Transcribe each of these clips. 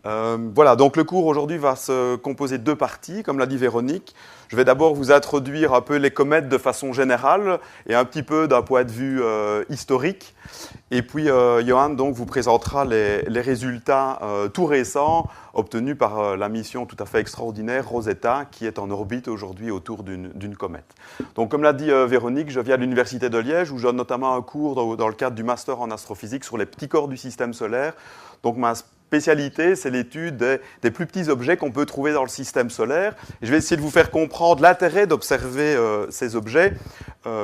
Voilà, donc le cours aujourd'hui va se composer de deux parties, comme l'a dit Véronique. Je vais d'abord vous introduire un peu les comètes de façon générale et un petit peu d'un point de vue historique. Et puis Johan donc, vous présentera les résultats tout récents obtenus par la mission tout à fait extraordinaire Rosetta, qui est en orbite aujourd'hui autour d'une comète. Donc comme l'a dit Véronique, je viens de l'Université de Liège où je donne notamment un cours dans le cadre du master en astrophysique sur les petits corps du système solaire. Donc ma spécialité, c'est l'étude des plus petits objets qu'on peut trouver dans le système solaire. Et je vais essayer de vous faire comprendre l'intérêt d'observer ces objets,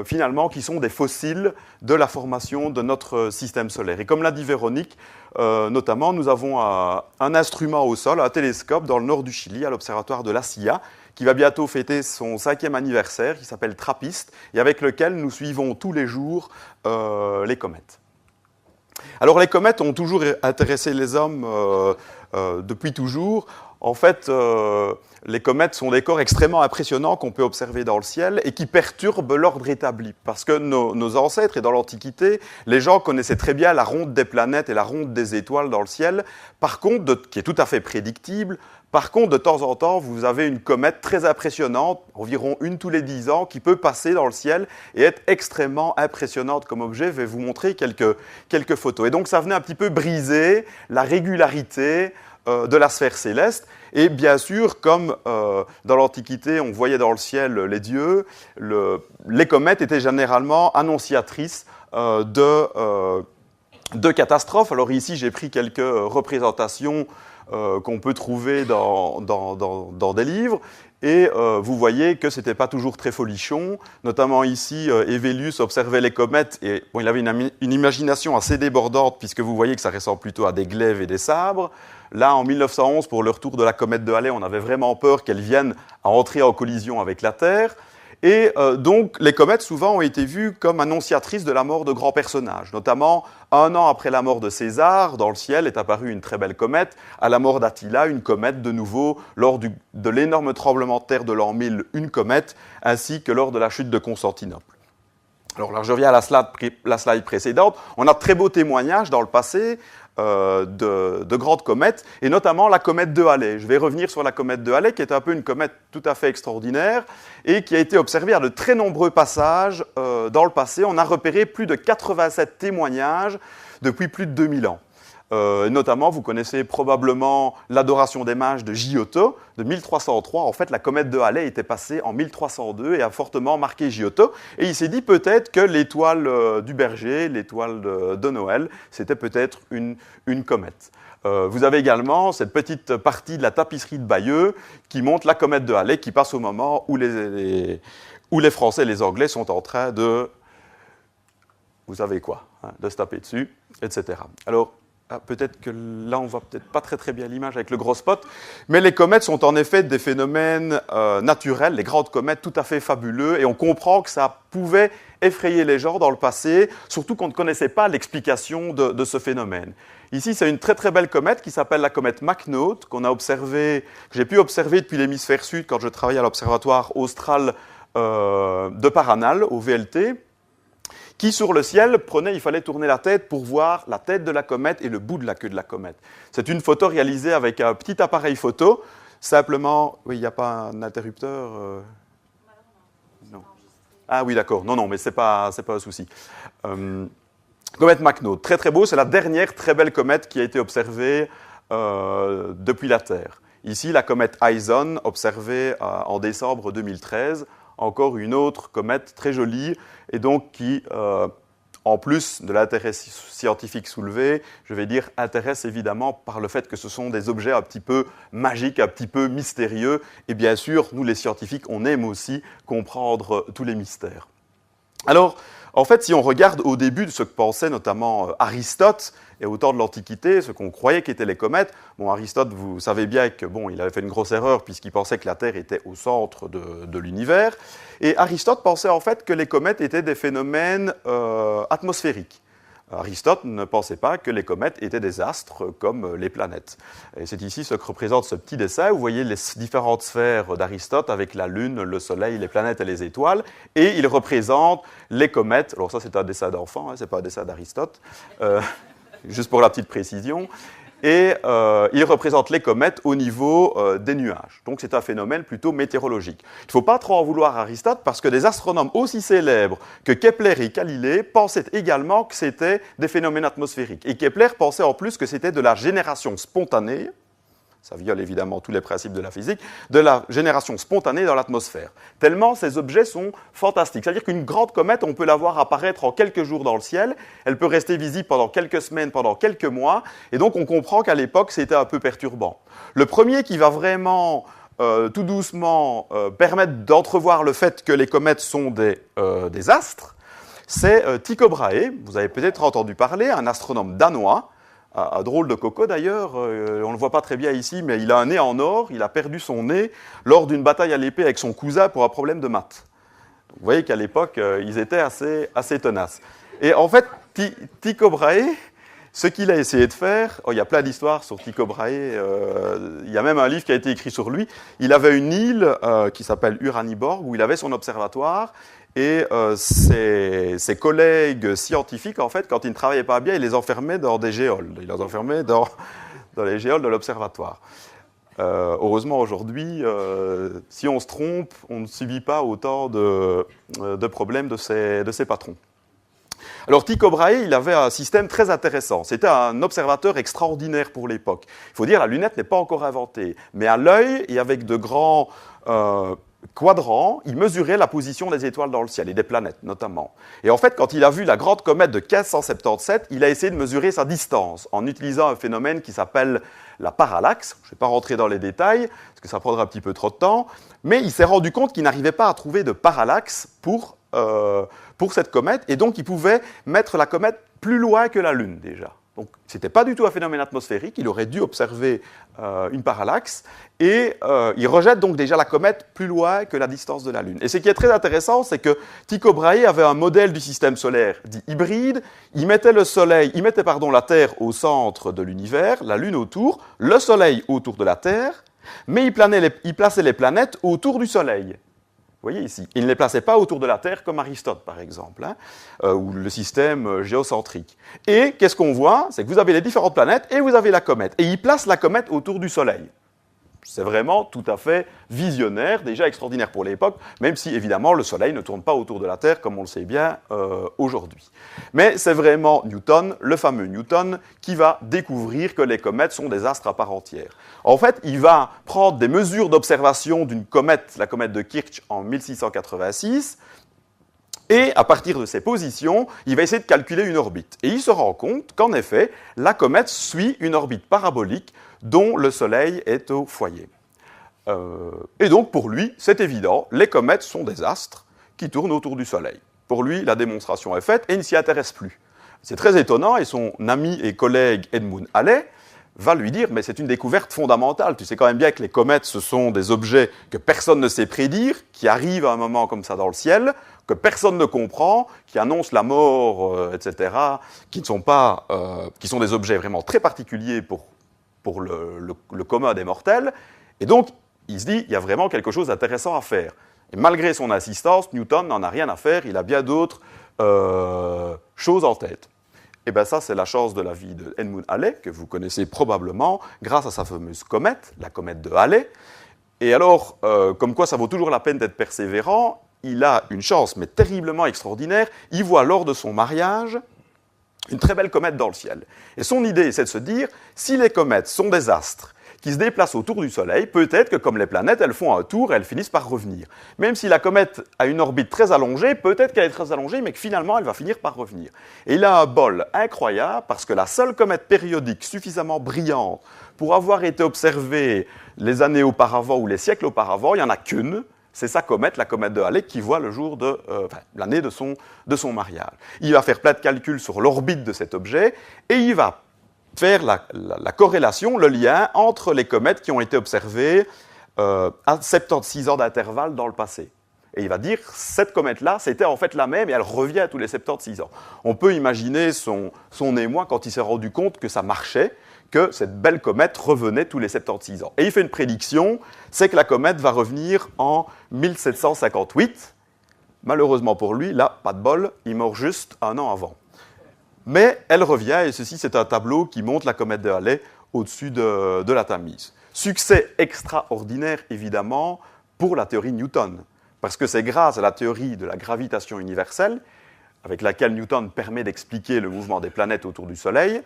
finalement, qui sont des fossiles de la formation de notre système solaire. Et comme l'a dit Véronique, notamment, nous avons un instrument au sol, un télescope dans le nord du Chili, à l'observatoire de la CIA, qui va bientôt fêter son 5e anniversaire, qui s'appelle TRAPPIST, et avec lequel nous suivons tous les jours les comètes. Alors les comètes ont toujours intéressé les hommes depuis toujours. En fait, les comètes sont des corps extrêmement impressionnants qu'on peut observer dans le ciel et qui perturbent l'ordre établi. Parce que nos ancêtres, et dans l'Antiquité, les gens connaissaient très bien la ronde des planètes et la ronde des étoiles dans le ciel, par contre, qui est tout à fait prédictible. Par contre, de temps en temps, vous avez une comète très impressionnante, environ une tous les 10 ans, qui peut passer dans le ciel et être extrêmement impressionnante comme objet. Je vais vous montrer quelques photos. Et donc, ça venait un petit peu briser la régularité de la sphère céleste. Et bien sûr, comme dans l'Antiquité, on voyait dans le ciel les dieux, les comètes étaient généralement annonciatrices de catastrophes. Alors ici, j'ai pris quelques représentations qu'on peut trouver dans des livres. Et vous voyez que ce n'était pas toujours très folichon. Notamment ici, Hevelius observait les comètes et bon, il avait une imagination assez débordante puisque vous voyez que ça ressemble plutôt à des glaives et des sabres. Là, en 1911, pour le retour de la comète de Halley, on avait vraiment peur qu'elle vienne à entrer en collision avec la Terre. Et donc, les comètes, souvent, ont été vues comme annonciatrices de la mort de grands personnages. Notamment, 1 an après la mort de César, dans le ciel est apparue une très belle comète. À la mort d'Attila, une comète de nouveau. Lors de l'énorme tremblement de terre de l'an 1000, une comète, ainsi que lors de la chute de Constantinople. Alors là, je reviens à la slide précédente. On a de très beaux témoignages dans le passé de grandes comètes, et notamment la comète de Halley. Je vais revenir sur la comète de Halley, qui est un peu une comète tout à fait extraordinaire, et qui a été observée à de très nombreux passages dans le passé. On a repéré plus de 87 témoignages depuis plus de 2000 ans. Notamment, vous connaissez probablement l'adoration des mages de Giotto, de 1303. En fait, la comète de Halley était passée en 1302 et a fortement marqué Giotto. Et il s'est dit peut-être que l'étoile du berger, l'étoile de Noël, c'était peut-être une comète. Vous avez également cette petite partie de la tapisserie de Bayeux qui montre la comète de Halley qui passe au moment où les Français et les Anglais sont en train de... Vous savez quoi, hein, de se taper dessus, etc. Alors, peut-être que là, on ne voit peut-être pas très bien l'image avec le gros spot, mais les comètes sont en effet des phénomènes naturels, les grandes comètes tout à fait fabuleux, et on comprend que ça pouvait effrayer les gens dans le passé, surtout qu'on ne connaissait pas l'explication de ce phénomène. Ici, c'est une très belle comète qui s'appelle la comète McNaught, que j'ai pu observer depuis l'hémisphère sud quand je travaillais à l'observatoire austral de Paranal, au VLT, qui sur le ciel il fallait tourner la tête pour voir la tête de la comète et le bout de la queue de la comète. C'est une photo réalisée avec un petit appareil photo, simplement, oui, il n'y a pas un interrupteur non. Ah oui, d'accord, non, mais c'est pas un souci. Comète McNaught, très beau, c'est la dernière très belle comète qui a été observée depuis la Terre. Ici, la comète Ison, observée en décembre 2013, encore une autre comète très jolie, et donc qui, en plus de l'intérêt scientifique soulevé, je vais dire, intéresse évidemment par le fait que ce sont des objets un petit peu magiques, un petit peu mystérieux, et bien sûr, nous les scientifiques, on aime aussi comprendre tous les mystères. Alors, en fait, si on regarde au début de ce que pensait notamment Aristote, et au temps de l'Antiquité, ce qu'on croyait qu'étaient les comètes, bon, Aristote, vous savez bien que bon, il avait fait une grosse erreur puisqu'il pensait que la Terre était au centre de l'univers. Et Aristote pensait en fait que les comètes étaient des phénomènes atmosphériques. Aristote ne pensait pas que les comètes étaient des astres comme les planètes. Et c'est ici ce que représente ce petit dessin. Vous voyez les différentes sphères d'Aristote avec la Lune, le Soleil, les planètes et les étoiles. Et il représente les comètes. Alors ça, c'est un dessin d'enfant, hein, ce n'est pas un dessin d'Aristote. Juste pour la petite précision. et il représente les comètes au niveau des nuages. Donc c'est un phénomène plutôt météorologique. Il ne faut pas trop en vouloir à Aristote parce que des astronomes aussi célèbres que Kepler et Galilée pensaient également que c'était des phénomènes atmosphériques. Et Kepler pensait en plus que c'était de la génération spontanée, ça viole évidemment tous les principes de la physique, de la génération spontanée dans l'atmosphère. Tellement ces objets sont fantastiques. C'est-à-dire qu'une grande comète, on peut la voir apparaître en quelques jours dans le ciel, elle peut rester visible pendant quelques semaines, pendant quelques mois, et donc on comprend qu'à l'époque, c'était un peu perturbant. Le premier qui va vraiment, tout doucement, permettre d'entrevoir le fait que les comètes sont des astres, c'est Tycho Brahe, vous avez peut-être entendu parler, un astronome danois, un drôle de coco d'ailleurs, on ne le voit pas très bien ici, mais il a un nez en or, il a perdu son nez lors d'une bataille à l'épée avec son cousin pour un problème de maths. Vous voyez qu'à l'époque, ils étaient assez tenaces. Et en fait, Tycho Brahe, ce qu'il a essayé de faire, il y a plein d'histoires sur Tycho Brahe, il y a même un livre qui a été écrit sur lui, il avait une île qui s'appelle Uraniborg, où il avait son observatoire, et ses collègues scientifiques, en fait, quand ils ne travaillaient pas bien, ils les enfermaient dans des géoles. Ils les enfermaient dans les géoles de l'observatoire. Heureusement, aujourd'hui, si on se trompe, on ne subit pas autant de problèmes de ses patrons. Alors Tycho Brahe, il avait un système très intéressant. C'était un observateur extraordinaire pour l'époque. Il faut dire, la lunette n'est pas encore inventée. Mais à l'œil et avec de grands quadrant, il mesurait la position des étoiles dans le ciel, et des planètes notamment. Et en fait, quand il a vu la grande comète de 1577, il a essayé de mesurer sa distance en utilisant un phénomène qui s'appelle la parallaxe. Je ne vais pas rentrer dans les détails, parce que ça prendra un petit peu trop de temps, mais il s'est rendu compte qu'il n'arrivait pas à trouver de parallaxe pour cette comète, et donc il pouvait mettre la comète plus loin que la Lune déjà. Donc, ce n'était pas du tout un phénomène atmosphérique, il aurait dû observer une parallaxe, et il rejette donc déjà la comète plus loin que la distance de la Lune. Et ce qui est très intéressant, c'est que Tycho Brahe avait un modèle du système solaire dit hybride, il mettait la Terre au centre de l'univers, la Lune autour, le Soleil autour de la Terre, mais il plaçait les planètes autour du Soleil. Vous voyez ici, il ne les plaçait pas autour de la Terre comme Aristote, par exemple, ou le système géocentrique. Et qu'est-ce qu'on voit? C'est que vous avez les différentes planètes et vous avez la comète. Et il place la comète autour du Soleil. C'est vraiment tout à fait visionnaire, déjà extraordinaire pour l'époque, même si, évidemment, le Soleil ne tourne pas autour de la Terre, comme on le sait bien aujourd'hui. Mais c'est vraiment Newton, le fameux Newton, qui va découvrir que les comètes sont des astres à part entière. En fait, il va prendre des mesures d'observation d'une comète, la comète de Kirch, en 1686, et à partir de ces positions, il va essayer de calculer une orbite. Et il se rend compte qu'en effet, la comète suit une orbite parabolique dont le Soleil est au foyer. Et donc, pour lui, c'est évident, les comètes sont des astres qui tournent autour du Soleil. Pour lui, la démonstration est faite et il ne s'y intéresse plus. C'est très étonnant, et son ami et collègue Edmund Halley va lui dire « mais c'est une découverte fondamentale, tu sais quand même bien que les comètes, ce sont des objets que personne ne sait prédire, qui arrivent à un moment comme ça dans le ciel, que personne ne comprend, qui annoncent la mort, etc., qui sont des objets vraiment très particuliers pour le commun des mortels. Et donc, il se dit, il y a vraiment quelque chose d'intéressant à faire. Et malgré son insistance, Newton n'en a rien à faire, il a bien d'autres choses en tête. Et bien ça, c'est la chance de la vie de Edmund Halley, que vous connaissez probablement, grâce à sa fameuse comète, la comète de Halley. Et alors, comme quoi ça vaut toujours la peine d'être persévérant, il a une chance, mais terriblement extraordinaire, il voit lors de son mariage une très belle comète dans le ciel. Et son idée, c'est de se dire, si les comètes sont des astres qui se déplacent autour du Soleil, peut-être que comme les planètes, elles font un tour et elles finissent par revenir. Même si la comète a une orbite très allongée, peut-être qu'elle est très allongée, mais que finalement, elle va finir par revenir. Et il a un bol incroyable, parce que la seule comète périodique suffisamment brillante pour avoir été observée les années auparavant ou les siècles auparavant, il n'y en a qu'une, c'est sa comète, la comète de Halley, qui voit le jour de l'année de son mariage. Il va faire plein de calculs sur l'orbite de cet objet, et il va faire la corrélation, le lien entre les comètes qui ont été observées à 76 ans d'intervalle dans le passé. Et il va dire, cette comète-là, c'était en fait la même, et elle revient tous les 76 ans. On peut imaginer son émoi quand il s'est rendu compte que ça marchait, que cette belle comète revenait tous les 76 ans. Et il fait une prédiction, c'est que la comète va revenir en 1758. Malheureusement pour lui, là, pas de bol, il meurt juste un an avant. Mais elle revient, et ceci, c'est un tableau qui montre la comète de Halley au-dessus de la Tamise. Succès extraordinaire, évidemment, pour la théorie Newton, parce que c'est grâce à la théorie de la gravitation universelle, avec laquelle Newton permet d'expliquer le mouvement des planètes autour du Soleil,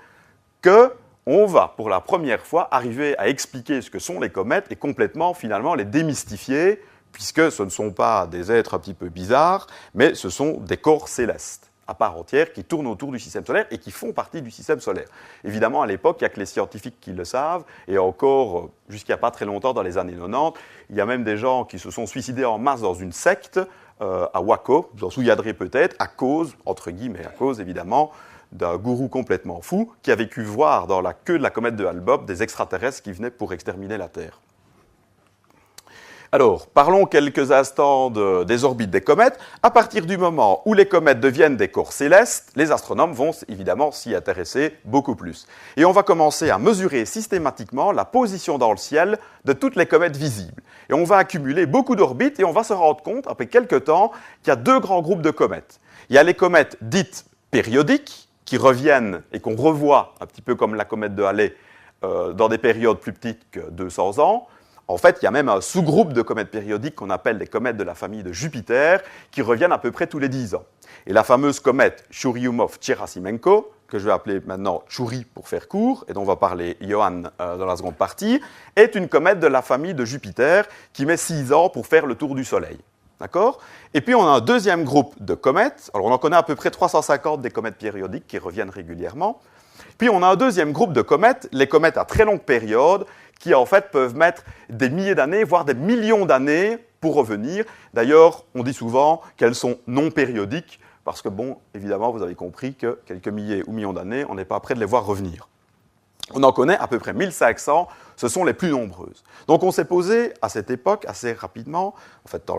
qu'on va, pour la première fois, arriver à expliquer ce que sont les comètes et complètement, finalement, les démystifier, puisque ce ne sont pas des êtres un petit peu bizarres, mais ce sont des corps célestes à part entière qui tournent autour du système solaire et qui font partie du système solaire. Évidemment, à l'époque, il n'y a que les scientifiques qui le savent, et encore, jusqu'à pas très longtemps, dans les années 90, il y a même des gens qui se sont suicidés en masse dans une secte à Waco, vous en souviendrez peut-être, à cause, entre guillemets, à cause évidemment, d'un gourou complètement fou qui avait pu voir dans la queue de la comète de Hale-Bopp des extraterrestres qui venaient pour exterminer la Terre. Alors, parlons quelques instants des orbites des comètes. À partir du moment où les comètes deviennent des corps célestes, les astronomes vont évidemment s'y intéresser beaucoup plus. Et on va commencer à mesurer systématiquement la position dans le ciel de toutes les comètes visibles. Et on va accumuler beaucoup d'orbites et on va se rendre compte, après quelques temps, qu'il y a deux grands groupes de comètes. Il y a les comètes dites périodiques, qui reviennent et qu'on revoit, un petit peu comme la comète de Halley, dans des périodes plus petites que 200 ans. En fait, il y a même un sous-groupe de comètes périodiques qu'on appelle les comètes de la famille de Jupiter, qui reviennent à peu près tous les 10 ans. Et la fameuse comète Churyumov-Gerasimenko, que je vais appeler maintenant Chury pour faire court, et dont va parler Johan dans la seconde partie, est une comète de la famille de Jupiter qui met 6 ans pour faire le tour du Soleil. D'accord ? Et puis on a un deuxième groupe de comètes, alors on en connaît à peu près 350 des comètes périodiques qui reviennent régulièrement. Puis on a un deuxième groupe de comètes, les comètes à très longue période, qui en fait peuvent mettre des milliers d'années, voire des millions d'années pour revenir. D'ailleurs, on dit souvent qu'elles sont non périodiques, parce que bon, évidemment, vous avez compris que quelques milliers ou millions d'années, on n'est pas près de les voir revenir. On en connaît à peu près 1500, ce sont les plus nombreuses. Donc on s'est posé à cette époque, assez rapidement, en fait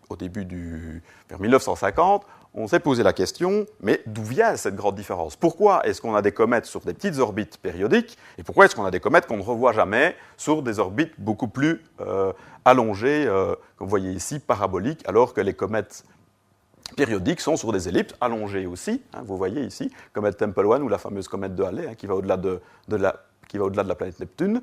au début vers 1950, on s'est posé la question, mais d'où vient cette grande différence ? Pourquoi est-ce qu'on a des comètes sur des petites orbites périodiques, et pourquoi est-ce qu'on a des comètes qu'on ne revoit jamais sur des orbites beaucoup plus allongées, comme vous voyez ici, paraboliques, alors que les comètes périodiques sont sur des ellipses allongées aussi. Hein, vous voyez ici, comète Tempel 1 ou la fameuse comète de Halley, hein, qui va au-delà de la planète Neptune.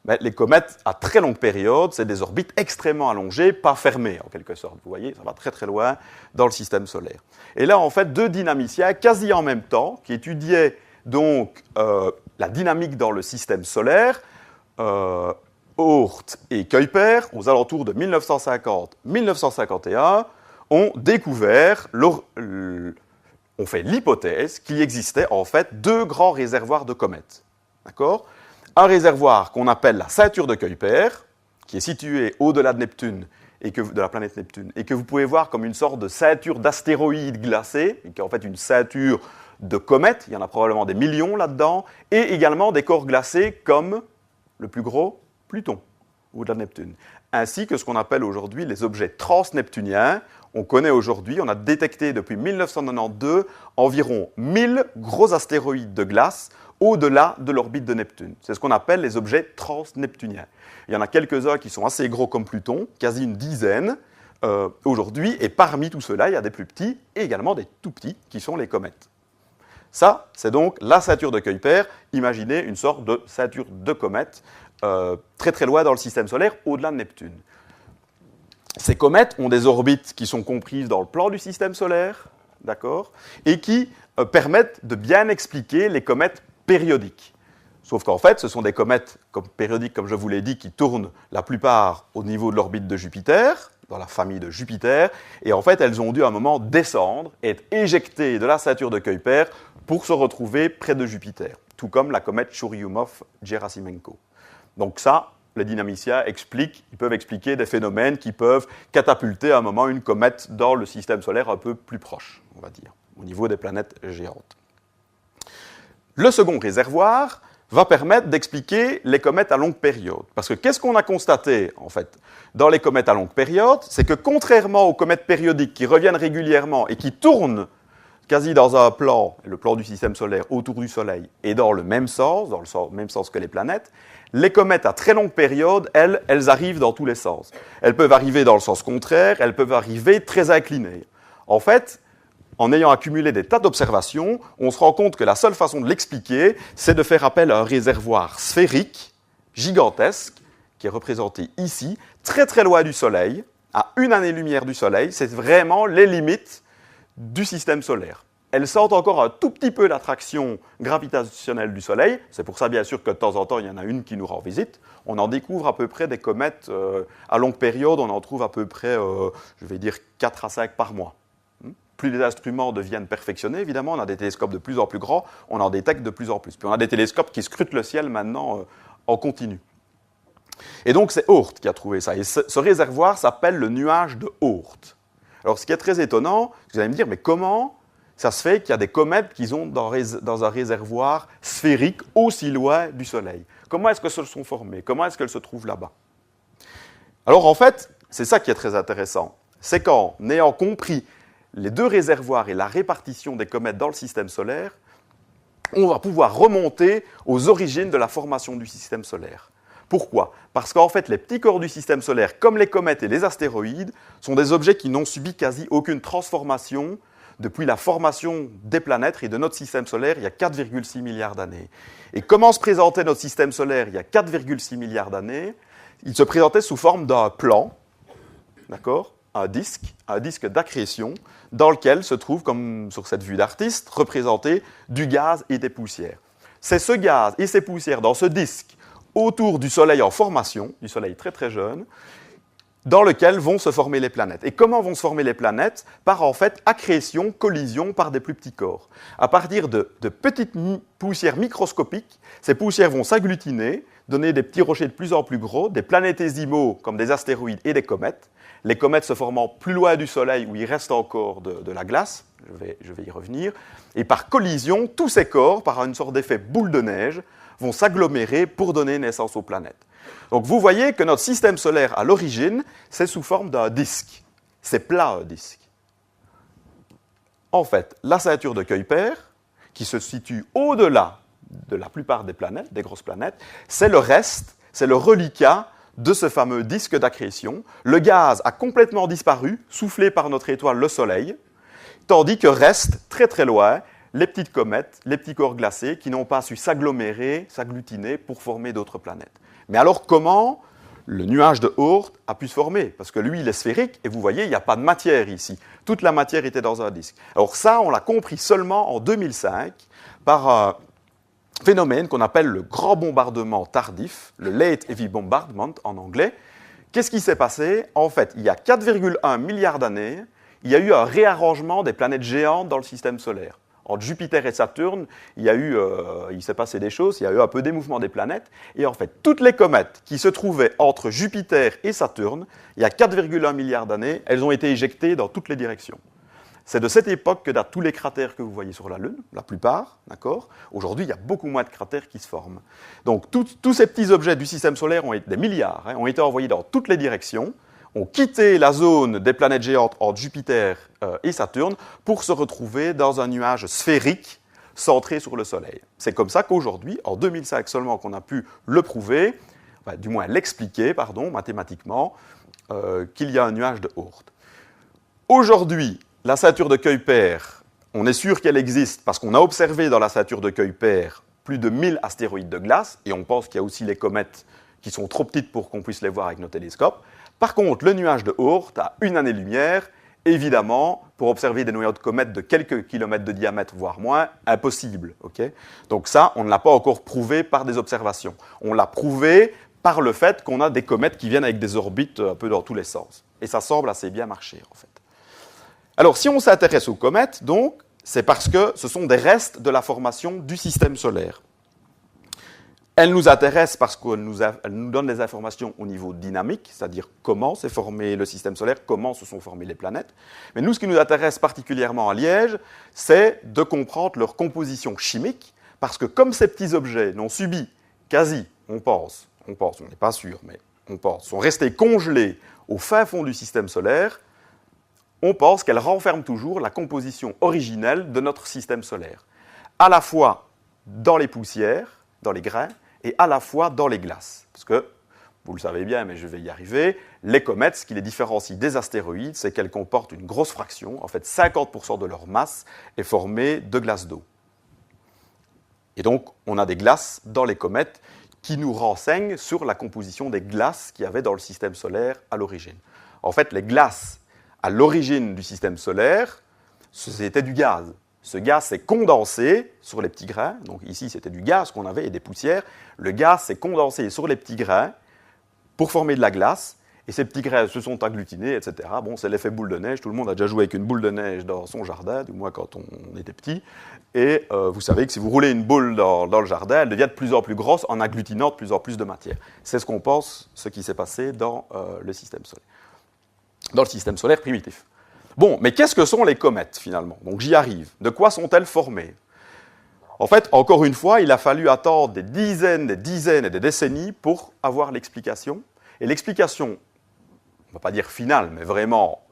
Mais les comètes à très longue période, c'est des orbites extrêmement allongées, pas fermées en quelque sorte. Vous voyez, ça va très très loin dans le système solaire. Et là, en fait, deux dynamiciens quasi en même temps, qui étudiaient donc la dynamique dans le système solaire, Oort et Kuiper, aux alentours de 1950-1951, ont découvert, ont fait l'hypothèse qu'il existait en fait deux grands réservoirs de comètes. D'accord ? Un réservoir qu'on appelle la ceinture de Kuiper, qui est situé au-delà de Neptune, de la planète Neptune, et que vous pouvez voir comme une sorte de ceinture d'astéroïdes glacés, qui est en fait une ceinture de comètes, il y en a probablement des millions là-dedans, et également des corps glacés comme le plus gros, Pluton, au-delà de Neptune. Ainsi que ce qu'on appelle aujourd'hui les objets transneptuniens. On connaît aujourd'hui, on a détecté depuis 1992 environ 1000 gros astéroïdes de glace au-delà de l'orbite de Neptune. C'est ce qu'on appelle les objets transneptuniens. Il y en a quelques-uns qui sont assez gros comme Pluton, quasi une dizaine aujourd'hui, et parmi tout cela, il y a des plus petits et également des tout petits qui sont les comètes. Ça, c'est donc la ceinture de Kuiper. Imaginez une sorte de ceinture de comètes très très loin dans le système solaire, au-delà de Neptune. Ces comètes ont des orbites qui sont comprises dans le plan du système solaire, d'accord, et qui permettent de bien expliquer les comètes périodiques. Sauf qu'en fait, ce sont des comètes périodiques, comme je vous l'ai dit, qui tournent la plupart au niveau de l'orbite de Jupiter, dans la famille de Jupiter, et en fait, elles ont dû à un moment descendre et être éjectées de la ceinture de Kuiper pour se retrouver près de Jupiter, tout comme la comète Churyumov-Gerasimenko. Donc ça, les dynamiciens ils peuvent expliquer des phénomènes qui peuvent catapulter à un moment une comète dans le système solaire un peu plus proche, on va dire, au niveau des planètes géantes. Le second réservoir va permettre d'expliquer les comètes à longue période. Parce que qu'est-ce qu'on a constaté, en fait, dans les comètes à longue période ? C'est que contrairement aux comètes périodiques qui reviennent régulièrement et qui tournent quasi dans un plan, le plan du système solaire autour du Soleil, et dans le même sens que les planètes, les comètes à très longue période, elles arrivent dans tous les sens. Elles peuvent arriver dans le sens contraire, elles peuvent arriver très inclinées. En fait, en ayant accumulé des tas d'observations, on se rend compte que la seule façon de l'expliquer, c'est de faire appel à un réservoir sphérique, gigantesque, qui est représenté ici, très très loin du Soleil, à 1 année-lumière du Soleil. C'est vraiment les limites du système solaire. Elles sentent encore un tout petit peu l'attraction gravitationnelle du Soleil. C'est pour ça, bien sûr, que de temps en temps, il y en a une qui nous rend visite. On en découvre à peu près des comètes à longue période. On en trouve à peu près, je vais dire, 4 à 5 par mois. Plus les instruments deviennent perfectionnés, évidemment, on a des télescopes de plus en plus grands, on en détecte de plus en plus. Puis on a des télescopes qui scrutent le ciel maintenant en continu. Et donc, c'est Oort qui a trouvé ça. Et ce réservoir s'appelle le nuage de Oort. Alors, ce qui est très étonnant, vous allez me dire, mais comment ça se fait qu'il y a des comètes qui sont dans un réservoir sphérique aussi loin du Soleil? Comment est-ce qu'elles se sont formées? Comment est-ce qu'elles se trouvent là-bas? Alors, en fait, c'est ça qui est très intéressant. C'est qu'en ayant compris les deux réservoirs et la répartition des comètes dans le système solaire, on va pouvoir remonter aux origines de la formation du système solaire. Pourquoi? Parce qu'en fait, les petits corps du système solaire, comme les comètes et les astéroïdes, sont des objets qui n'ont subi quasi aucune transformation depuis la formation des planètes et de notre système solaire il y a 4,6 milliards d'années. Et comment se présentait notre système solaire il y a 4,6 milliards d'années? Il se présentait sous forme d'un plan, d'accord? Un disque d'accrétion, dans lequel se trouve, comme sur cette vue d'artiste, représenté du gaz et des poussières. C'est ce gaz et ces poussières dans ce disque, autour du Soleil en formation, du Soleil très très jeune, dans lequel vont se former les planètes. Et comment vont se former les planètes? Par en fait accrétion, collision par des plus petits corps. À partir de petites poussières microscopiques, ces poussières vont s'agglutiner, donner des petits rochers de plus en plus gros, des planétésimaux comme des astéroïdes et des comètes. Les comètes se formant plus loin du Soleil où il reste encore de la glace, je vais y revenir, et par collision, tous ces corps, par une sorte d'effet boule de neige, vont s'agglomérer pour donner naissance aux planètes. Donc vous voyez que notre système solaire, à l'origine, c'est sous forme d'un disque. C'est plat, un disque. En fait, la ceinture de Kuiper, qui se situe au-delà de la plupart des planètes, des grosses planètes, c'est le reste, c'est le reliquat de ce fameux disque d'accrétion. Le gaz a complètement disparu, soufflé par notre étoile, le Soleil, tandis que restent très très loin les petites comètes, les petits corps glacés qui n'ont pas su s'agglomérer, s'agglutiner pour former d'autres planètes. Mais alors comment le nuage de Oort a pu se former? Parce que lui, il est sphérique et vous voyez, il n'y a pas de matière ici. Toute la matière était dans un disque. Alors ça, on l'a compris seulement en 2005 par un phénomène qu'on appelle le grand bombardement tardif, le Late Heavy Bombardment en anglais. Qu'est-ce qui s'est passé? En fait, il y a 4,1 milliards d'années, il y a eu un réarrangement des planètes géantes dans le système solaire. Entre Jupiter et Saturne, il s'est passé des choses, il y a eu un peu des mouvements des planètes, et en fait, toutes les comètes qui se trouvaient entre Jupiter et Saturne, il y a 4,1 milliards d'années, elles ont été éjectées dans toutes les directions. C'est de cette époque que datent tous les cratères que vous voyez sur la Lune, la plupart, d'accord? Aujourd'hui, il y a beaucoup moins de cratères qui se forment. Donc, tous ces petits objets du système solaire, des milliards, ont été envoyés dans toutes les directions, ont quitté la zone des planètes géantes entre Jupiter et Saturne pour se retrouver dans un nuage sphérique centré sur le Soleil. C'est comme ça qu'aujourd'hui, en 2005 seulement qu'on a pu le prouver, du moins l'expliquer, mathématiquement, qu'il y a un nuage de Oort. Aujourd'hui, la ceinture de Kuiper, on est sûr qu'elle existe parce qu'on a observé dans la ceinture de Kuiper plus de 1000 astéroïdes de glace, et on pense qu'il y a aussi les comètes qui sont trop petites pour qu'on puisse les voir avec nos télescopes. Par contre, le nuage de Oort a 1 année-lumière, évidemment, pour observer des noyaux de comètes de quelques kilomètres de diamètre, voire moins, impossible. Okay? Donc ça, on ne l'a pas encore prouvé par des observations. On l'a prouvé par le fait qu'on a des comètes qui viennent avec des orbites un peu dans tous les sens. Et ça semble assez bien marcher, en fait. Alors, si on s'intéresse aux comètes, donc, c'est parce que ce sont des restes de la formation du système solaire. Elles nous intéressent parce qu'elles nous donnent des informations au niveau dynamique, c'est-à-dire comment s'est formé le système solaire, comment se sont formées les planètes. Mais nous, ce qui nous intéresse particulièrement à Liège, c'est de comprendre leur composition chimique, parce que comme ces petits objets n'ont subi quasi, on pense, on n'est pas sûr, mais on pense, sont restés congelés au fin fond du système solaire, on pense qu'elles renferment toujours la composition originelle de notre système solaire, à la fois dans les poussières, dans les grains, et à la fois dans les glaces. Parce que vous le savez bien, mais je vais y arriver, les comètes, ce qui les différencie des astéroïdes, c'est qu'elles comportent une grosse fraction, en fait 50% de leur masse est formée de glace d'eau. Et donc, on a des glaces dans les comètes qui nous renseignent sur la composition des glaces qu'il y avait dans le système solaire à l'origine. En fait, les glaces à l'origine du système solaire, c'était du gaz. Ce gaz s'est condensé sur les petits grains. Donc ici, c'était du gaz qu'on avait et des poussières. Le gaz s'est condensé sur les petits grains pour former de la glace. Et ces petits grains se sont agglutinés, etc. Bon, c'est l'effet boule de neige. Tout le monde a déjà joué avec une boule de neige dans son jardin, du moins quand on était petit. Et vous savez que si vous roulez une boule dans le jardin, elle devient de plus en plus grosse en agglutinant de plus en plus de matière. C'est ce qu'on pense, ce qui s'est passé dans le système solaire. Dans le système solaire primitif. Bon, mais qu'est-ce que sont les comètes, finalement? Donc j'y arrive. De quoi sont-elles formées? En fait, encore une fois, il a fallu attendre des dizaines et des décennies pour avoir l'explication. Et l'explication, on ne va pas dire finale, mais vraiment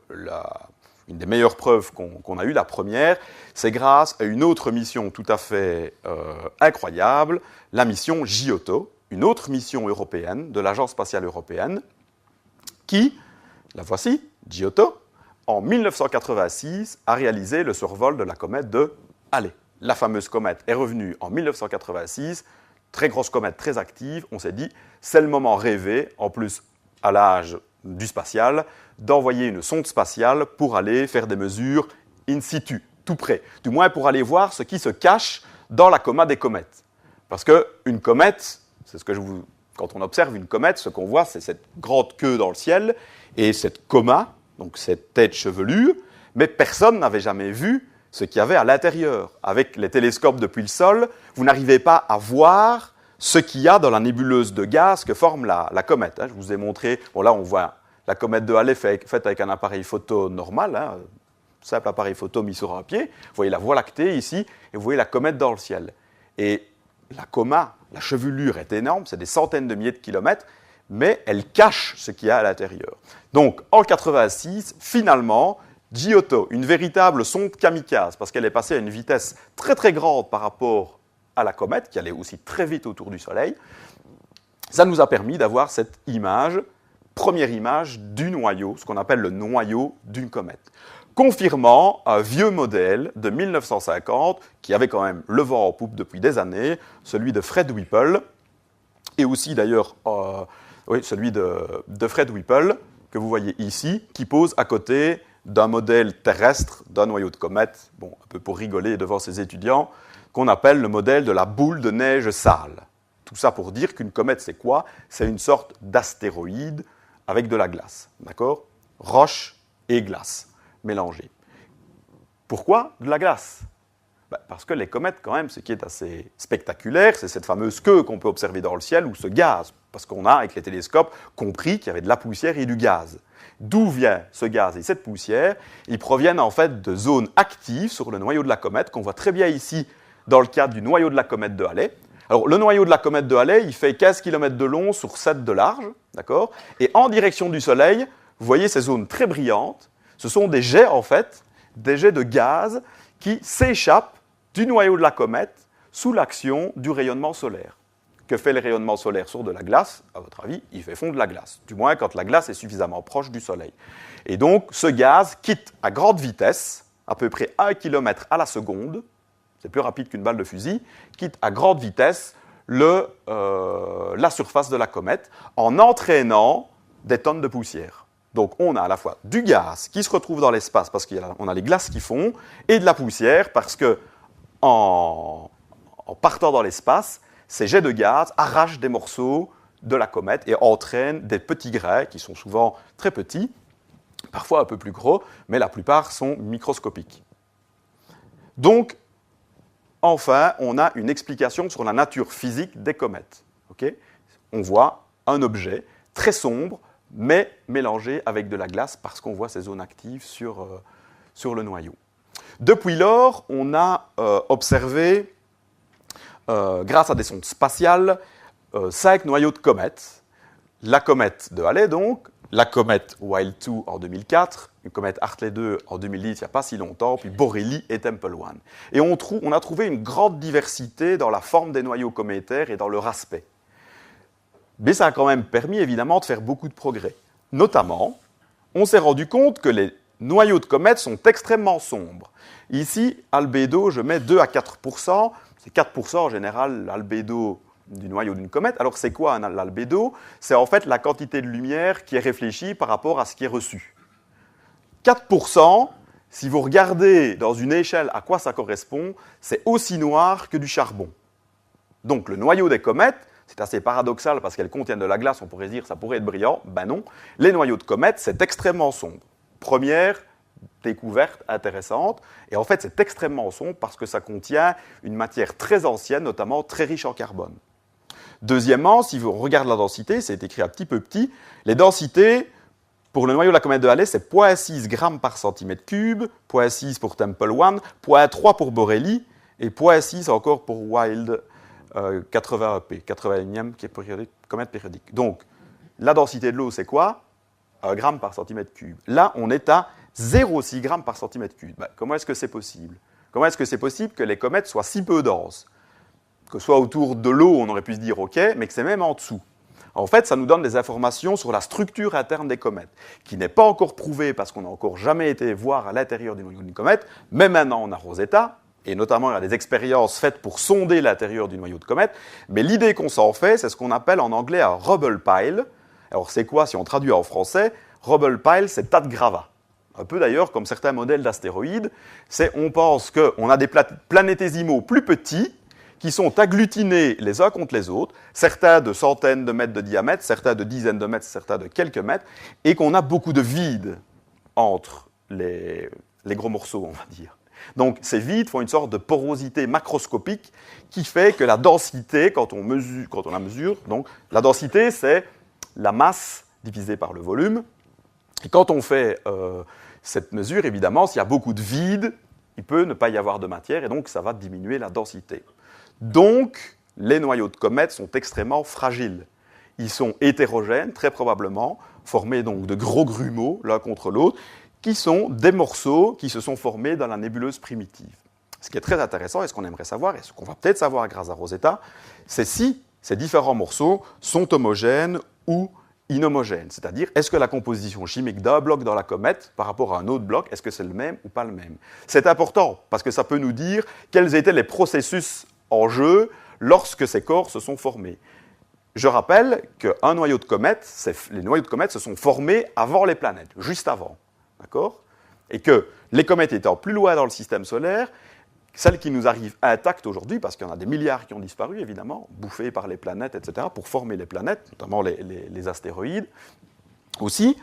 une des meilleures preuves qu'on a eues, la première, c'est grâce à une autre mission tout à fait incroyable, la mission Giotto, une autre mission européenne de l'Agence spatiale européenne, qui, la voici, Giotto, en 1986, a réalisé le survol de la comète de Halley. La fameuse comète est revenue en 1986, très grosse comète, très active. On s'est dit, c'est le moment rêvé, en plus à l'âge du spatial, d'envoyer une sonde spatiale pour aller faire des mesures in situ, tout près. Du moins pour aller voir ce qui se cache dans la coma des comètes. Parce qu'une comète, c'est ce que quand on observe une comète, ce qu'on voit, c'est cette grande queue dans le ciel et cette coma, donc cette tête chevelue, mais personne n'avait jamais vu ce qu'il y avait à l'intérieur. Avec les télescopes depuis le sol, vous n'arrivez pas à voir ce qu'il y a dans la nébuleuse de gaz que forme la comète. Je vous ai montré, bon là on voit la comète de Halley faite avec un appareil photo normal, simple appareil photo mis sur un pied. Vous voyez la Voie lactée ici, et vous voyez la comète dans le ciel. Et la coma, la chevelure est énorme, c'est des centaines de milliers de kilomètres, mais elle cache ce qu'il y a à l'intérieur. Donc, en 1986, finalement, Giotto, une véritable sonde kamikaze, parce qu'elle est passée à une vitesse très très grande par rapport à la comète, qui allait aussi très vite autour du Soleil, ça nous a permis d'avoir cette image, première image du noyau, ce qu'on appelle le noyau d'une comète, confirmant un vieux modèle de 1950, qui avait quand même le vent en poupe depuis des années, celui de Fred Whipple, et aussi d'ailleurs celui de Fred Whipple, que vous voyez ici, qui pose à côté d'un modèle terrestre d'un noyau de comète, bon, un peu pour rigoler devant ses étudiants, qu'on appelle le modèle de la boule de neige sale. Tout ça pour dire qu'une comète, c'est quoi? C'est une sorte d'astéroïde avec de la glace, d'accord? Roche et glace mélangées. Pourquoi de la glace? Parce que les comètes, quand même, ce qui est assez spectaculaire, c'est cette fameuse queue qu'on peut observer dans le ciel, ou ce gaz, parce qu'on a, avec les télescopes, compris qu'il y avait de la poussière et du gaz. D'où vient ce gaz et cette poussière? Ils proviennent en fait de zones actives sur le noyau de la comète, qu'on voit très bien ici dans le cadre du noyau de la comète de Halley. Alors, le noyau de la comète de Halley, il fait 15 km de long sur 7 de large, d'accord? Et en direction du Soleil, vous voyez ces zones très brillantes, ce sont des jets, en fait, des jets de gaz qui s'échappent du noyau de la comète sous l'action du rayonnement solaire. Que fait le rayonnement solaire sur de la glace? À votre avis, il fait fondre la glace, du moins quand la glace est suffisamment proche du Soleil. Et donc, ce gaz quitte à grande vitesse, à peu près 1 km à la seconde, c'est plus rapide qu'une balle de fusil, quitte à grande vitesse la surface de la comète en entraînant des tonnes de poussière. Donc, on a à la fois du gaz qui se retrouve dans l'espace parce qu'on a les glaces qui fondent, et de la poussière parce que, en partant dans l'espace, ces jets de gaz arrachent des morceaux de la comète et entraînent des petits grains qui sont souvent très petits, parfois un peu plus gros, mais la plupart sont microscopiques. Donc, enfin, on a une explication sur la nature physique des comètes. Okay? On voit un objet très sombre, mais mélangé avec de la glace parce qu'on voit ces zones actives sur le noyau. Depuis lors, on a observé, grâce à des sondes spatiales, 5 noyaux de comètes. La comète de Halley, donc, la comète Wild 2 en 2004, une comète Hartley 2 en 2010, il n'y a pas si longtemps, puis Borrelly et Tempel 1. Et on a trouvé une grande diversité dans la forme des noyaux cométaires et dans leur aspect. Mais ça a quand même permis, évidemment, de faire beaucoup de progrès. Notamment, on s'est rendu compte que les noyaux de comètes sont extrêmement sombres. Ici, albédo, je mets 2 à 4 %. C'est 4 % en général, l'albédo du noyau d'une comète. Alors, c'est quoi l'albédo? C'est en fait la quantité de lumière qui est réfléchie par rapport à ce qui est reçu. 4 %, si vous regardez dans une échelle à quoi ça correspond, c'est aussi noir que du charbon. Donc, le noyau des comètes, c'est assez paradoxal parce qu'elles contiennent de la glace, on pourrait dire que ça pourrait être brillant. Ben non, les noyaux de comètes, c'est extrêmement sombre. Première découverte intéressante, et en fait, c'est extrêmement sombre parce que ça contient une matière très ancienne, notamment très riche en carbone. Deuxièmement, si vous regardez la densité, c'est écrit à petit peu petit, les densités, pour le noyau de la comète de Halley, c'est 0,6 g par centimètre cube, 0,6 pour Temple 1, 0,3 pour Borrelly, et 0,6 encore pour Wild 80EP, 81e qui est comète périodique. Donc, la densité de l'eau, c'est quoi? 1 g par centimètre cube. Là, on est à 0,6 g par centimètre cube. Ben, comment est-ce que c'est possible? Comment est-ce que c'est possible que les comètes soient si peu denses? Que ce soit autour de l'eau, on aurait pu se dire OK, mais que c'est même en dessous. En fait, ça nous donne des informations sur la structure interne des comètes, qui n'est pas encore prouvée parce qu'on n'a encore jamais été voir à l'intérieur du noyau d'une comète, mais maintenant on a Rosetta, et notamment il y a des expériences faites pour sonder l'intérieur du noyau de comète, mais l'idée qu'on s'en fait, c'est ce qu'on appelle en anglais un rubble pile. Alors c'est quoi si on traduit en français? Rubble pile, c'est tas de gravats. Un peu d'ailleurs comme certains modèles d'astéroïdes, on pense qu'on a des planétésimaux plus petits, qui sont agglutinés les uns contre les autres, certains de centaines de mètres de diamètre, certains de dizaines de mètres, certains de quelques mètres, et qu'on a beaucoup de vide entre les gros morceaux, on va dire. Donc ces vides font une sorte de porosité macroscopique qui fait que la densité, quand on la mesure, donc la densité c'est la masse divisée par le volume, et quand on fait cette mesure, évidemment, s'il y a beaucoup de vide, il peut ne pas y avoir de matière, et donc ça va diminuer la densité. Donc, les noyaux de comètes sont extrêmement fragiles. Ils sont hétérogènes, très probablement, formés donc de gros grumeaux l'un contre l'autre, qui sont des morceaux qui se sont formés dans la nébuleuse primitive. Ce qui est très intéressant, et ce qu'on aimerait savoir, et ce qu'on va peut-être savoir grâce à Rosetta, c'est si ces différents morceaux sont homogènes ou inhomogènes. C'est-à-dire, est-ce que la composition chimique d'un bloc dans la comète, par rapport à un autre bloc, est-ce que c'est le même ou pas le même? C'est important, parce que ça peut nous dire quels étaient les processus en jeu lorsque ces corps se sont formés. Je rappelle qu'un noyau de comète, les noyaux de comète se sont formés avant les planètes, juste avant. D'accord? Et que les comètes étant plus loin dans le système solaire, celles qui nous arrivent intactes aujourd'hui, parce qu'il y en a des milliards qui ont disparu, évidemment, bouffées par les planètes, etc., pour former les planètes, notamment les astéroïdes, aussi,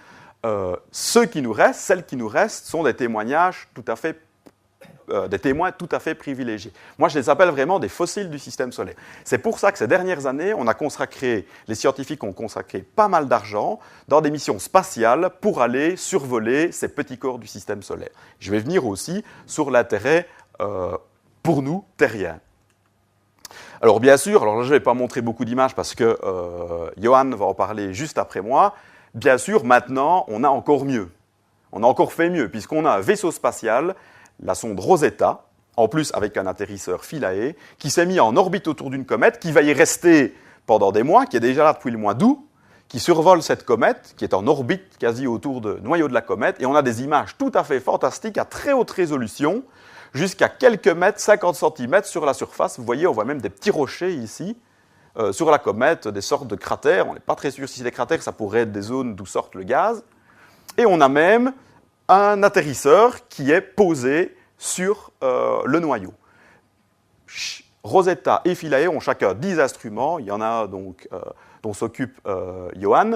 celles qui nous restent sont des témoignages des témoins tout à fait privilégiés. Moi, je les appelle vraiment des fossiles du système solaire. C'est pour ça que ces dernières années, les scientifiques ont consacré pas mal d'argent dans des missions spatiales pour aller survoler ces petits corps du système solaire. Je vais venir aussi sur l'intérêt pour nous, terriens. Alors bien sûr, là, je ne vais pas montrer beaucoup d'images parce que Johan va en parler juste après moi. Bien sûr, maintenant, on a encore mieux. On a encore fait mieux, puisqu'on a un vaisseau spatial, la sonde Rosetta, en plus avec un atterrisseur Philae, qui s'est mis en orbite autour d'une comète, qui va y rester pendant des mois, qui est déjà là depuis le mois d'août, qui survole cette comète, qui est en orbite quasi autour du noyau de la comète, et on a des images tout à fait fantastiques à très haute résolution, jusqu'à quelques mètres, 50 cm sur la surface. Vous voyez, on voit même des petits rochers ici, sur la comète, des sortes de cratères. On n'est pas très sûr si c'est des cratères, ça pourrait être des zones d'où sort le gaz. Et on a même un atterrisseur qui est posé sur le noyau. Rosetta et Philae ont chacun 10 instruments. Il y en a donc dont s'occupe Johan.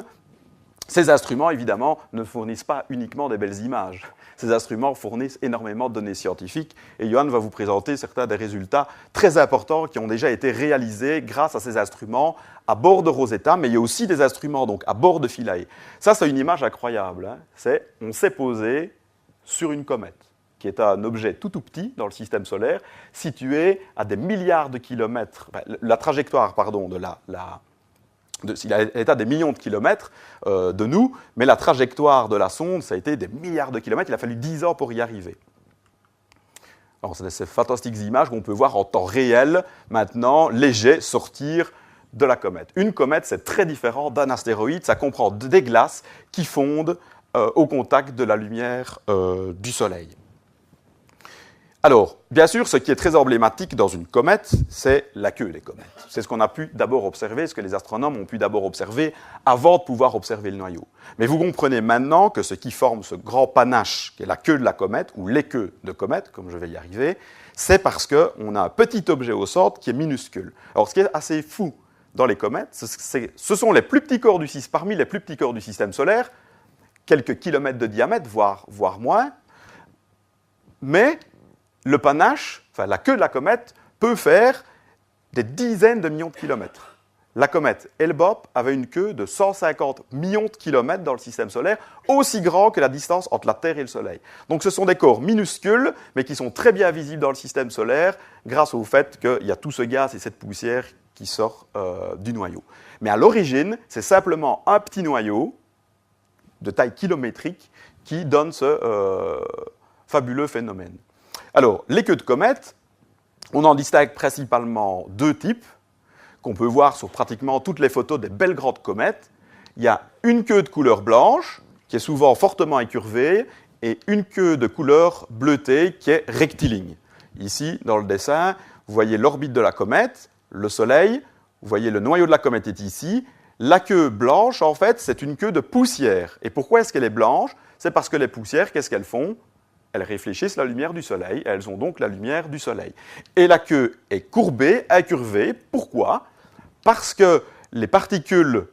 Ces instruments, évidemment, ne fournissent pas uniquement des belles images. Ces instruments fournissent énormément de données scientifiques et Johan va vous présenter certains des résultats très importants qui ont déjà été réalisés grâce à ces instruments à bord de Rosetta, mais il y a aussi des instruments donc, à bord de Philae. Ça, c'est une image incroyable. Hein. On s'est posé sur une comète, qui est un objet tout petit dans le système solaire, situé à des milliards de kilomètres, la trajectoire, pardon, il est à des millions de kilomètres de nous, mais la trajectoire de la sonde, ça a été des milliards de kilomètres. Il a fallu 10 ans pour y arriver. Alors, c'est ces fantastiques images qu'on peut voir en temps réel, maintenant, léger, sortir de la comète. Une comète, c'est très différent d'un astéroïde, ça comprend des glaces qui fondent au contact de la lumière du Soleil. Alors, bien sûr, ce qui est très emblématique dans une comète, c'est la queue des comètes. C'est ce qu'on a pu d'abord observer, ce que les astronomes ont pu d'abord observer avant de pouvoir observer le noyau. Mais vous comprenez maintenant que ce qui forme ce grand panache, qui est la queue de la comète, ou les queues de comète, comme je vais y arriver, c'est parce qu'on a un petit objet au centre qui est minuscule. Alors, ce qui est assez fou dans les comètes, ce sont les plus petits corps parmi les plus petits corps du système solaire, quelques kilomètres de diamètre, voire moins, mais le panache, enfin la queue de la comète, peut faire des dizaines de millions de kilomètres. La comète Hale-Bopp avait une queue de 150 millions de kilomètres dans le système solaire, aussi grand que la distance entre la Terre et le Soleil. Donc ce sont des corps minuscules, mais qui sont très bien visibles dans le système solaire, grâce au fait qu'il y a tout ce gaz et cette poussière qui sort du noyau. Mais à l'origine, c'est simplement un petit noyau de taille kilométrique qui donne ce fabuleux phénomène. Alors, les queues de comètes, on en distingue principalement deux types, qu'on peut voir sur pratiquement toutes les photos des belles grandes comètes. Il y a une queue de couleur blanche, qui est souvent fortement incurvée, et une queue de couleur bleutée, qui est rectiligne. Ici, dans le dessin, vous voyez l'orbite de la comète, le Soleil, vous voyez le noyau de la comète est ici. La queue blanche, en fait, c'est une queue de poussière. Et pourquoi est-ce qu'elle est blanche? C'est parce que les poussières, qu'est-ce qu'elles font? Elles réfléchissent la lumière du Soleil, et elles ont donc la lumière du Soleil. Et la queue est courbée, incurvée. Pourquoi? Parce que les particules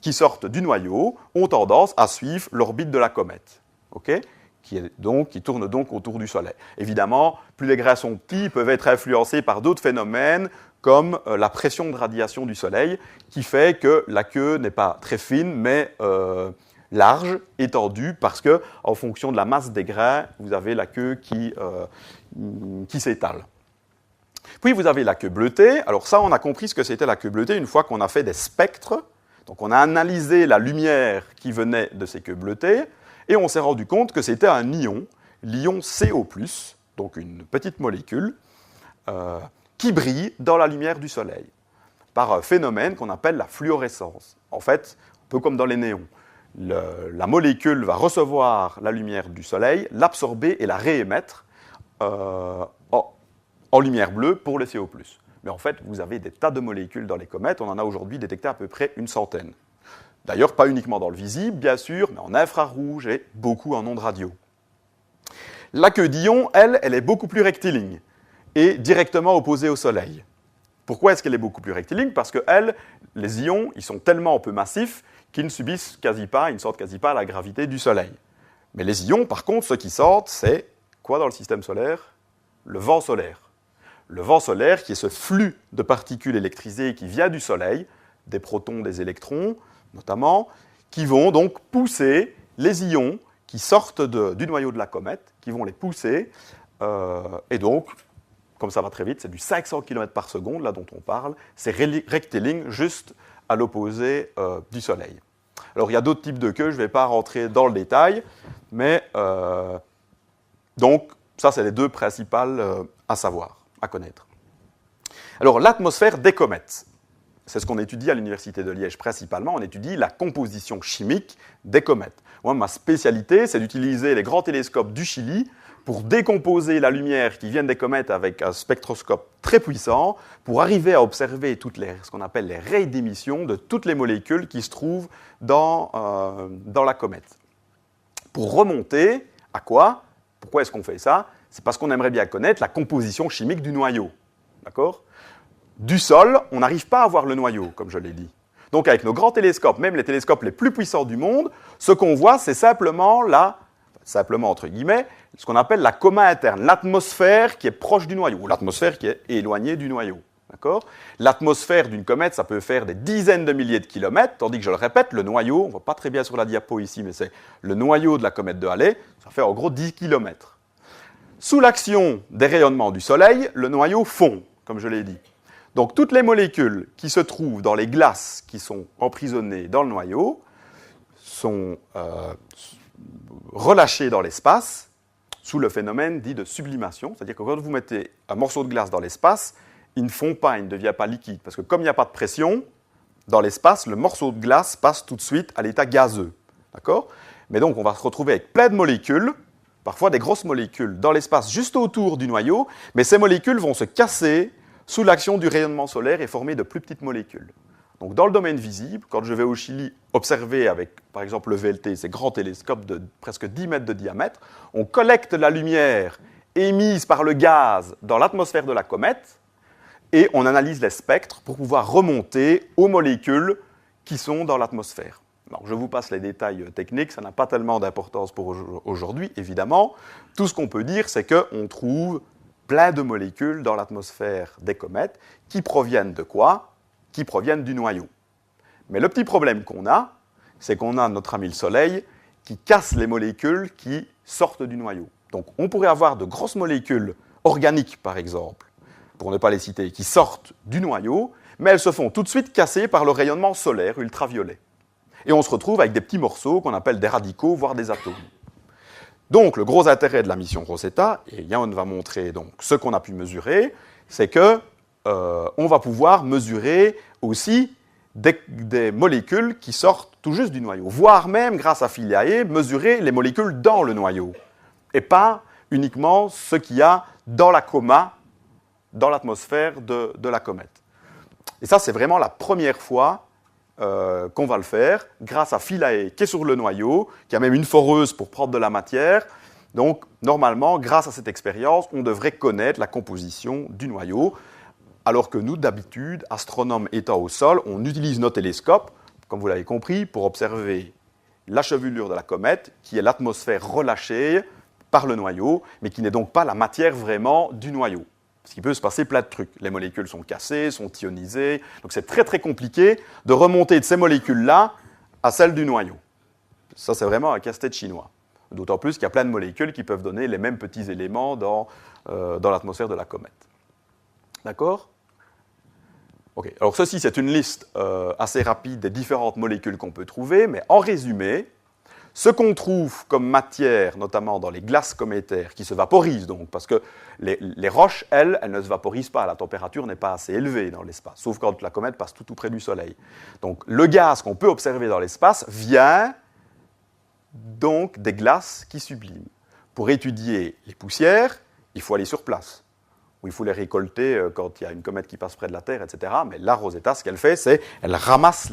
qui sortent du noyau ont tendance à suivre l'orbite de la comète, okay? qui tourne donc autour du Soleil. Évidemment, plus les grains sont petits, ils peuvent être influencés par d'autres phénomènes, comme la pression de radiation du Soleil, qui fait que la queue n'est pas très fine, mais large, étendue, parce que, en fonction de la masse des grains, vous avez la queue qui s'étale. Puis vous avez la queue bleutée. Alors ça, on a compris ce que c'était la queue bleutée une fois qu'on a fait des spectres. Donc on a analysé la lumière qui venait de ces queues bleutées, et on s'est rendu compte que c'était un ion, l'ion CO+, donc une petite molécule, qui brille dans la lumière du Soleil, par un phénomène qu'on appelle la fluorescence. En fait, un peu comme dans les néons. La molécule va recevoir la lumière du Soleil, l'absorber et la réémettre en lumière bleue pour le CO+. Mais en fait, vous avez des tas de molécules dans les comètes. On en a aujourd'hui détecté à peu près une centaine. D'ailleurs, pas uniquement dans le visible, bien sûr, mais en infrarouge et beaucoup en ondes radio. La queue d'ion, elle est beaucoup plus rectiligne et directement opposée au Soleil. Pourquoi est-ce qu'elle est beaucoup plus rectiligne? Parce que les ions, ils sont tellement peu massifs qu'ils ne subissent quasi pas, ils ne sortent quasi pas à la gravité du Soleil. Mais les ions, par contre, ceux qui sortent, c'est quoi dans le système solaire? Le vent solaire. Le vent solaire, qui est ce flux de particules électrisées qui vient du Soleil, des protons, des électrons, notamment, qui vont donc pousser les ions qui sortent du noyau de la comète, qui vont les pousser, et donc, comme ça va très vite, c'est du 500 km par seconde, là dont on parle, c'est rectiligne, juste à l'opposé du Soleil. Alors, il y a d'autres types de queues, je ne vais pas rentrer dans le détail, mais donc, ça, c'est les deux principales à savoir, à connaître. Alors, l'atmosphère des comètes, c'est ce qu'on étudie à l'Université de Liège principalement, on étudie la composition chimique des comètes. Moi, ma spécialité, c'est d'utiliser les grands télescopes du Chili pour décomposer la lumière qui vient des comètes avec un spectroscope très puissant, pour arriver à observer ce qu'on appelle les rayes d'émission de toutes les molécules qui se trouvent dans la comète. Pour remonter à quoi? Pourquoi est-ce qu'on fait ça? C'est parce qu'on aimerait bien connaître la composition chimique du noyau. D'accord? Du sol, on n'arrive pas à voir le noyau, comme je l'ai dit. Donc avec nos grands télescopes, même les télescopes les plus puissants du monde, ce qu'on voit, c'est simplement entre guillemets, ce qu'on appelle la coma interne, l'atmosphère qui est proche du noyau, ou l'atmosphère qui est éloignée du noyau. D'accord? L'atmosphère d'une comète, ça peut faire des dizaines de milliers de kilomètres, tandis que, je le répète, le noyau, on ne voit pas très bien sur la diapo ici, mais c'est le noyau de la comète de Halley, ça fait en gros 10 kilomètres. Sous l'action des rayonnements du Soleil, le noyau fond, comme je l'ai dit. Donc toutes les molécules qui se trouvent dans les glaces qui sont emprisonnées dans le noyau sont relâchées dans l'espace sous le phénomène dit de sublimation, c'est-à-dire que quand vous mettez un morceau de glace dans l'espace, ils ne font pas, ils ne deviennent pas liquides. Parce que comme il n'y a pas de pression, dans l'espace, le morceau de glace passe tout de suite à l'état gazeux. D'accord ? Mais donc, on va se retrouver avec plein de molécules, parfois des grosses molécules, dans l'espace juste autour du noyau, mais ces molécules vont se casser sous l'action du rayonnement solaire et former de plus petites molécules. Donc, dans le domaine visible, quand je vais au Chili observer avec, par exemple, le VLT, ces grands télescopes de presque 10 mètres de diamètre, on collecte la lumière émise par le gaz dans l'atmosphère de la comète et on analyse les spectres pour pouvoir remonter aux molécules qui sont dans l'atmosphère. Alors, je vous passe les détails techniques, ça n'a pas tellement d'importance pour aujourd'hui, évidemment. Tout ce qu'on peut dire, c'est qu'on trouve plein de molécules dans l'atmosphère des comètes qui proviennent de quoi ? Qui proviennent du noyau. Mais le petit problème qu'on a, c'est qu'on a notre ami le Soleil qui casse les molécules qui sortent du noyau. Donc, on pourrait avoir de grosses molécules organiques, par exemple, pour ne pas les citer, qui sortent du noyau, mais elles se font tout de suite casser par le rayonnement solaire ultraviolet. Et on se retrouve avec des petits morceaux qu'on appelle des radicaux, voire des atomes. Donc, le gros intérêt de la mission Rosetta, et Jan va montrer donc ce qu'on a pu mesurer, c'est que on va pouvoir mesurer aussi des molécules qui sortent tout juste du noyau, voire même, grâce à Philae, mesurer les molécules dans le noyau, et pas uniquement ce qu'il y a dans la coma, dans l'atmosphère de la comète. Et ça, c'est vraiment la première fois qu'on va le faire, grâce à Philae, qui est sur le noyau, qui a même une foreuse pour prendre de la matière. Donc, normalement, grâce à cette expérience, on devrait connaître la composition du noyau, alors que nous, d'habitude, astronomes étant au sol, on utilise nos télescopes, comme vous l'avez compris, pour observer la chevelure de la comète, qui est l'atmosphère relâchée par le noyau, mais qui n'est donc pas la matière vraiment du noyau. Parce qu'il peut se passer plein de trucs. Les molécules sont cassées, sont ionisées, donc c'est très très compliqué de remonter de ces molécules-là à celles du noyau. Ça, c'est vraiment un casse-tête chinois. D'autant plus qu'il y a plein de molécules qui peuvent donner les mêmes petits éléments dans l'atmosphère de la comète. D'accord ? Ok. Alors ceci, c'est une liste assez rapide des différentes molécules qu'on peut trouver, mais en résumé, ce qu'on trouve comme matière, notamment dans les glaces cométaires, qui se vaporisent donc, parce que les roches, elles ne se vaporisent pas, la température n'est pas assez élevée dans l'espace, sauf quand la comète passe tout près du Soleil. Donc le gaz qu'on peut observer dans l'espace vient donc des glaces qui subliment. Pour étudier les poussières, il faut aller sur place, où il faut les récolter quand il y a une comète qui passe près de la Terre, etc. Mais la Rosetta, ce qu'elle fait, c'est qu'elle ramasse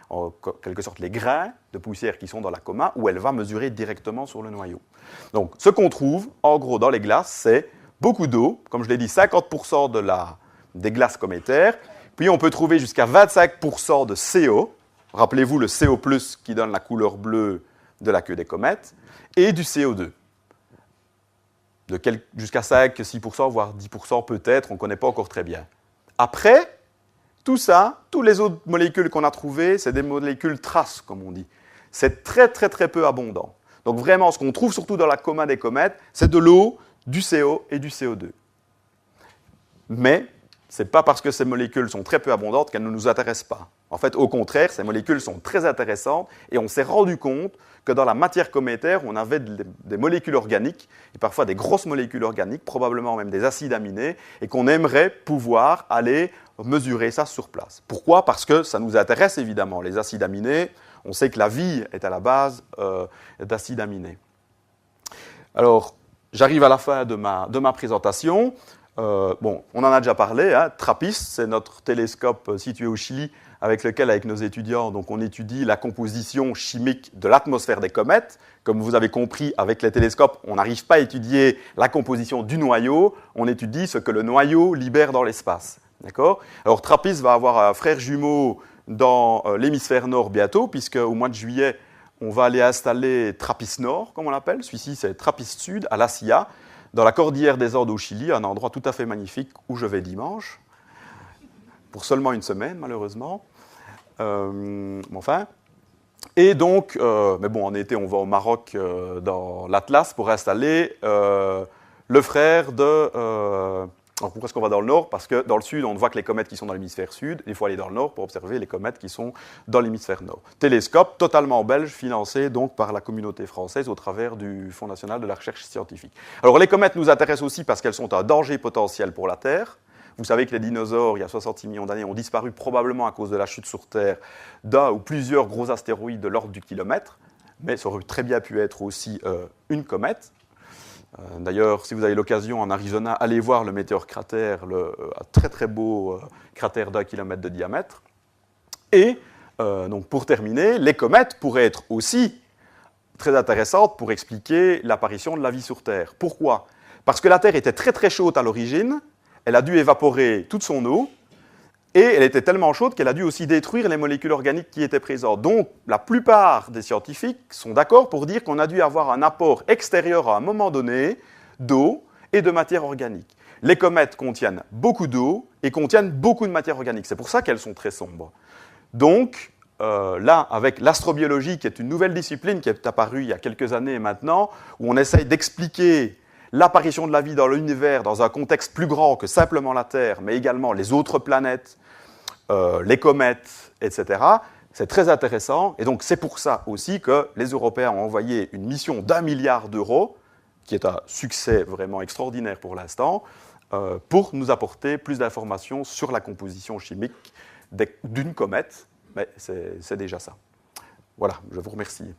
en quelque sorte les grains de poussière qui sont dans la coma, où elle va mesurer directement sur le noyau. Donc, ce qu'on trouve, en gros, dans les glaces, c'est beaucoup d'eau, comme je l'ai dit, 50% des glaces cométaires, puis on peut trouver jusqu'à 25% de CO, rappelez-vous le CO+, qui donne la couleur bleue de la queue des comètes, et du CO2. Jusqu'à 5, 6%, voire 10% peut-être, on ne connaît pas encore très bien. Après, tout ça, toutes les autres molécules qu'on a trouvées, c'est des molécules traces, comme on dit. C'est très, très, très peu abondant. Donc vraiment, ce qu'on trouve surtout dans la coma des comètes, c'est de l'eau, du CO et du CO2. Mais ce n'est pas parce que ces molécules sont très peu abondantes qu'elles ne nous intéressent pas. En fait, au contraire, ces molécules sont très intéressantes et on s'est rendu compte que dans la matière cométaire, on avait des molécules organiques, et parfois des grosses molécules organiques, probablement même des acides aminés, et qu'on aimerait pouvoir aller mesurer ça sur place. Pourquoi ? Parce que ça nous intéresse évidemment. Les acides aminés, on sait que la vie est à la base d'acides aminés. Alors, j'arrive à la fin de ma présentation. On en a déjà parlé, hein. TRAPPIST, c'est notre télescope situé au Chili, avec lequel, avec nos étudiants, donc on étudie la composition chimique de l'atmosphère des comètes. Comme vous avez compris, avec les télescopes, on n'arrive pas à étudier la composition du noyau, on étudie ce que le noyau libère dans l'espace. D'accord ? Alors TRAPPIST va avoir un frère jumeau dans l'hémisphère nord bientôt, puisque au mois de juillet, on va aller installer TRAPPIST Nord, comme on l'appelle. Celui-ci, c'est TRAPPIST Sud, à La Silla, dans la cordillère des Andes au Chili, un endroit tout à fait magnifique où je vais dimanche, pour seulement une semaine, malheureusement. Et donc, mais bon, en été, on va au Maroc dans l'Atlas pour installer le frère de... alors pourquoi est-ce qu'on va dans le nord ? Parce que dans le sud, on ne voit que les comètes qui sont dans l'hémisphère sud. Il faut aller dans le nord pour observer les comètes qui sont dans l'hémisphère nord. Télescope totalement belge, financé donc par la communauté française au travers du Fonds national de la recherche scientifique. Alors les comètes nous intéressent aussi parce qu'elles sont un danger potentiel pour la Terre. Vous savez que les dinosaures, il y a 66 millions d'années, ont disparu probablement à cause de la chute sur Terre d'un ou plusieurs gros astéroïdes de l'ordre du kilomètre, mais ça aurait très bien pu être aussi une comète. D'ailleurs, si vous avez l'occasion en Arizona, allez voir le météore cratère, un très très beau cratère d'1 kilomètre de diamètre. Et donc pour terminer, les comètes pourraient être aussi très intéressantes pour expliquer l'apparition de la vie sur Terre. Pourquoi ? Parce que la Terre était très très chaude à l'origine, elle a dû évaporer toute son eau, et elle était tellement chaude qu'elle a dû aussi détruire les molécules organiques qui étaient présentes. Donc la plupart des scientifiques sont d'accord pour dire qu'on a dû avoir un apport extérieur à un moment donné d'eau et de matière organique. Les comètes contiennent beaucoup d'eau et contiennent beaucoup de matière organique. C'est pour ça qu'elles sont très sombres. Donc, là, avec l'astrobiologie, qui est une nouvelle discipline qui est apparue il y a quelques années maintenant, où on essaye d'expliquer l'apparition de la vie dans l'univers dans un contexte plus grand que simplement la Terre, mais également les autres planètes, les comètes, etc., c'est très intéressant. Et donc, c'est pour ça aussi que les Européens ont envoyé une mission d'1 milliard d'euros, qui est un succès vraiment extraordinaire pour l'instant, pour nous apporter plus d'informations sur la composition chimique d'une comète. Mais c'est déjà ça. Voilà, je vous remercie.